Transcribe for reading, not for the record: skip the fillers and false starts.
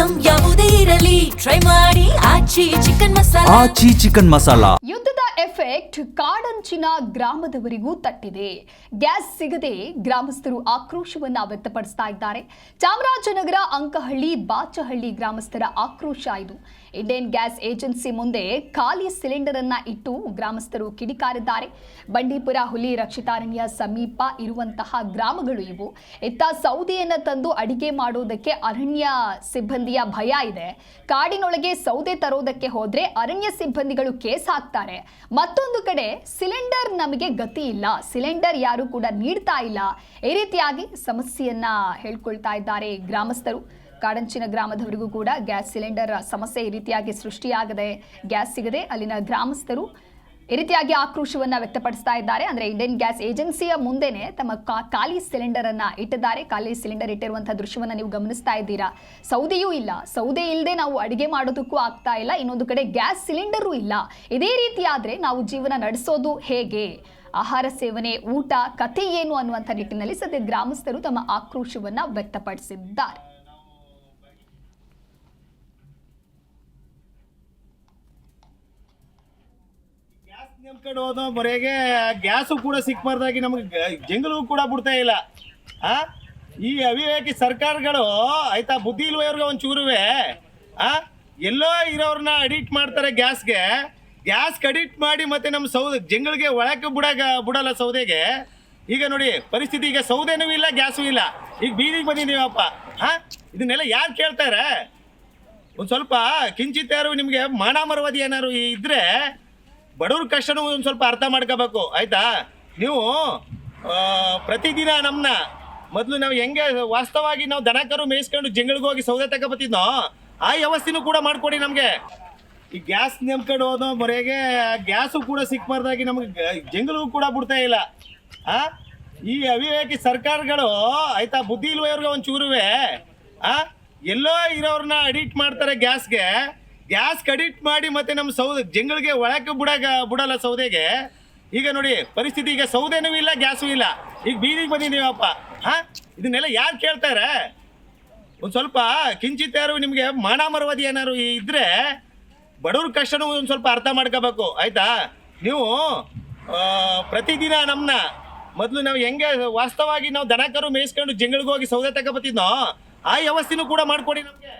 Item ಯಾವುದೇ ಇರಲಿ try ಮಾಡಿ ಆಚಿ ಚಿಕನ್ ಮಸಾಲಾ. ಯುದ್ಧದ ಎಫೆಕ್ಟ್ ಕಾಡಂಚಿನ ಗ್ರಾಮದವರಿಗೂ ತಟ್ಟಿದೆ. ಗ್ಯಾಸ್ ಸಿಗದೆ ಗ್ರಾಮಸ್ಥರು ಆಕ್ರೋಶವನ್ನ ವ್ಯಕ್ತಪಡಿಸ್ತಾ ಇದ್ದಾರೆ. ಚಾಮರಾಜನಗರ ಅಂಕಹಳ್ಳಿ ಬಾಚಹಳ್ಳಿ ಗ್ರಾಮಸ್ಥರ ಆಕ್ರೋಶ ಇದು. ಇಂಡಿಯನ್ ಗ್ಯಾಸ್ ಏಜೆನ್ಸಿ ಮುಂದೆ ಖಾಲಿ ಸಿಲಿಂಡರ್ ಅನ್ನ ಇಟ್ಟು ಗ್ರಾಮಸ್ಥರು ಕಿಡಿಕಾರಿದ್ದಾರೆ. ಬಂಡೀಪುರ ಹುಲಿ ರಕ್ಷಿತಾರಣ್ಯ ಸಮೀಪ ಇರುವಂತಹ ಗ್ರಾಮಗಳು ಇವು. ಇತ್ತ ಸೌದೆಯನ್ನ ತಂದು ಅಡಿಗೆ ಮಾಡೋದಕ್ಕೆ ಅರಣ್ಯ ಸಿಬ್ಬಂದಿಯ ಭಯ ಇದೆ. ಕಾಡಿನೊಳಗೆ ಸೌದೆ ತರೋದಕ್ಕೆ ಹೋದ್ರೆ ಅರಣ್ಯ ಸಿಬ್ಬಂದಿಗಳು ಕೇಸ್ ಹಾಕ್ತಾರೆ. ಮತ್ತೊಂದು ಕಡೆ ಸಿಲಿಂಡರ್ ನಮಗೆ ಗತಿ ಇಲ್ಲ, ಸಿಲಿಂಡರ್ ಯಾರು ಕೂಡ ನೀಡ್ತಾ ಇಲ್ಲ. ಈ ರೀತಿಯಾಗಿ ಸಮಸ್ಯೆಯನ್ನ ಹೇಳ್ಕೊಳ್ತಾ ಇದ್ದಾರೆ ಗ್ರಾಮಸ್ಥರು. ಕಾಡಂಚಿನ ಗ್ರಾಮದವರಿಗೂ ಕೂಡ ಗ್ಯಾಸ್ ಸಿಲಿಂಡರ್ ಸಮಸ್ಯೆ ಈ ರೀತಿಯಾಗಿ ಸೃಷ್ಟಿಯಾಗದೆ, ಗ್ಯಾಸ್ ಸಿಗದೆ ಅಲ್ಲಿನ ಗ್ರಾಮಸ್ಥರು ಈ ರೀತಿಯಾಗಿ ಆಕ್ರೋಶವನ್ನ ವ್ಯಕ್ತಪಡಿಸ್ತಾ ಇದ್ದಾರೆ. ಅಂದ್ರೆ ಇಂಡಿಯನ್ ಗ್ಯಾಸ್ ಏಜೆನ್ಸಿಯ ಮುಂದೆನೆ ತಮ್ಮ ಖಾಲಿ ಸಿಲಿಂಡರ್ ಅನ್ನ ಇಟ್ಟಿದ್ದಾರೆ. ಖಾಲಿ ಸಿಲಿಂಡರ್ ಇಟ್ಟಿರುವಂತಹ ದೃಶ್ಯವನ್ನ ನೀವು ಗಮನಿಸ್ತಾ ಇದ್ದೀರಾ. ಸೌದೆಯೂ ಇಲ್ಲ, ಸೌದೆ ಇಲ್ಲದೆ ನಾವು ಅಡಿಗೆ ಮಾಡೋದಕ್ಕೂ ಆಗ್ತಾ ಇಲ್ಲ. ಇನ್ನೊಂದು ಕಡೆ ಗ್ಯಾಸ್ ಸಿಲಿಂಡರು ಇಲ್ಲ. ಇದೇ ರೀತಿ ಆದ್ರೆ ನಾವು ಜೀವನ ನಡೆಸೋದು ಹೇಗೆ? ಆಹಾರ ಸೇವನೆ, ಊಟ ಕಥೆ ಏನು ಅನ್ನುವಂಥ ನಿಟ್ಟಿನಲ್ಲಿ ಸದ್ಯ ಗ್ರಾಮಸ್ಥರು ತಮ್ಮ ಆಕ್ರೋಶವನ್ನ ವ್ಯಕ್ತಪಡಿಸಿದ್ದಾರೆ. ಕಡೆ ಹೋದ ಮೊರೆಗೆ ಗ್ಯಾಸು ಕೂಡ ಸಿಕ್ಬಾರ್ದಾಗಿ ನಮಗೆ ಜಂಗಲು ಕೂಡ ಬಿಡ್ತಾ ಇಲ್ಲ. ಈ ಅವಿವೇಕಿ ಸರ್ಕಾರಗಳು ಆಯ್ತಾ, ಬುದ್ಧಿ ಇಲ್ವ ಇವ್ರಿಗೆ ಒಂಚೂರುವೆ. ಎಲ್ಲೋ ಇರೋರನ್ನ ಅಡಿಟ್ ಮಾಡ್ತಾರೆ ಗ್ಯಾಸ್ಗೆ ಅಡಿಟ್ ಮಾಡಿ ಮತ್ತೆ ನಮ್ಮ ಸೌದೆ ಜಂಗಳಿಗೆ ಒಳಕ್ಕೆ ಬಿಡಲ್ಲ ಸೌದೆಗೆ. ಈಗ ನೋಡಿ ಪರಿಸ್ಥಿತಿ, ಈಗ ಸೌದೆನೂ ಇಲ್ಲ, ಗ್ಯಾಸು ಇಲ್ಲ. ಈಗ ಬೀದಿಗೆ ಬಂದಿದ್ದೀವಪ್ಪ. ಇದನ್ನೆಲ್ಲ ಯಾರು ಕೇಳ್ತಾರೆ? ಒಂದು ಸ್ವಲ್ಪ ಕಿಂಚಿತ್ ಯಾರು ನಿಮಗೆ ಮಾನ ಮರವಾದಿ ಏನಾರು ಇದ್ರೆ ಬಡವ್ರ ಕಷ್ಟನೂ ಒಂದು ಸ್ವಲ್ಪ ಅರ್ಥ ಮಾಡ್ಕೋಬೇಕು, ಆಯ್ತಾ? ನೀವು ಪ್ರತಿದಿನ ನಮ್ಮನ್ನ ಮೊದಲು ನಾವು ಹೆಂಗೆ ವಾಸ್ತವವಾಗಿ ನಾವು ದನಕರು ಮೇಯಿಸ್ಕೊಂಡು ಜಂಗಳಿಗೆ ಹೋಗಿ ಸೌದೆ ತಗೊಬತ್ತಿದ್ನೋ ಆ ವ್ಯವಸ್ಥೆನೂ ಕೂಡ ಮಾಡಿಕೊಡಿ ನಮಗೆ. ಈ ಗ್ಯಾಸ್ ನೆಮ್ಕೊಂಡು ಹೋದೋ ಮೊರೆಗೆ ಗ್ಯಾಸು ಕೂಡ ಸಿಕ್ಬಾರ್ದಾಗಿ ನಮಗೆ ಜಂಗಲು ಕೂಡ ಬಿಡ್ತಾ ಇಲ್ಲ. ಈ ಅವಿವೇಕಿ ಸರ್ಕಾರಗಳು ಆಯ್ತಾ, ಬುದ್ಧಿ ಇಲ್ವ ಇವ್ರಿಗೆ ಒಂಚೂರುವೆ. ಎಲ್ಲೋ ಇರೋರನ್ನ ಅಡಿಟ್ ಮಾಡ್ತಾರೆ ಗ್ಯಾಸ್ ಅಡಿಟ್ ಮಾಡಿ ಮತ್ತೆ ನಮ್ಮ ಸೌದೆ ಜಂಗಳಿಗೆ ಒಳಕ್ಕೆ ಬಿಡಲ್ಲ ಸೌದೆಗೆ. ಈಗ ನೋಡಿ ಪರಿಸ್ಥಿತಿ, ಈಗ ಸೌದೆನೂ ಇಲ್ಲ, ಗ್ಯಾಸು ಇಲ್ಲ. ಈಗ ಬೀದಿಗೆ ಬಂದಿದ್ದೀವಪ್ಪ. ಇದನ್ನೆಲ್ಲ ಯಾರು ಕೇಳ್ತಾರೆ? ಒಂದು ಸ್ವಲ್ಪ ಕಿಂಚಿತ್ ಯಾರು ನಿಮಗೆ ಮಾನ ಮರವಾದಿ ಏನಾರು ಇದ್ರೆ ಬಡವ್ರ ಕಷ್ಟನೂ ಒಂದು ಸ್ವಲ್ಪ ಅರ್ಥ ಮಾಡ್ಕೋಬೇಕು, ಆಯ್ತಾ? ನೀವು ಪ್ರತಿದಿನ ನಮ್ಮನ್ನ ಮೊದಲು ನಾವು ಹೆಂಗೆ ವಾಸ್ತವವಾಗಿ ನಾವು ದನಕರು ಮೇಯಿಸ್ಕೊಂಡು ಜಂಗಳಿಗೆ ಹೋಗಿ ಸೌದೆ ತಗೊಬತ್ತಿದ್ನೋ ಆ ವ್ಯವಸ್ಥೆನೂ ಕೂಡ ಮಾಡಿಕೊಡಿ ನಮಗೆ.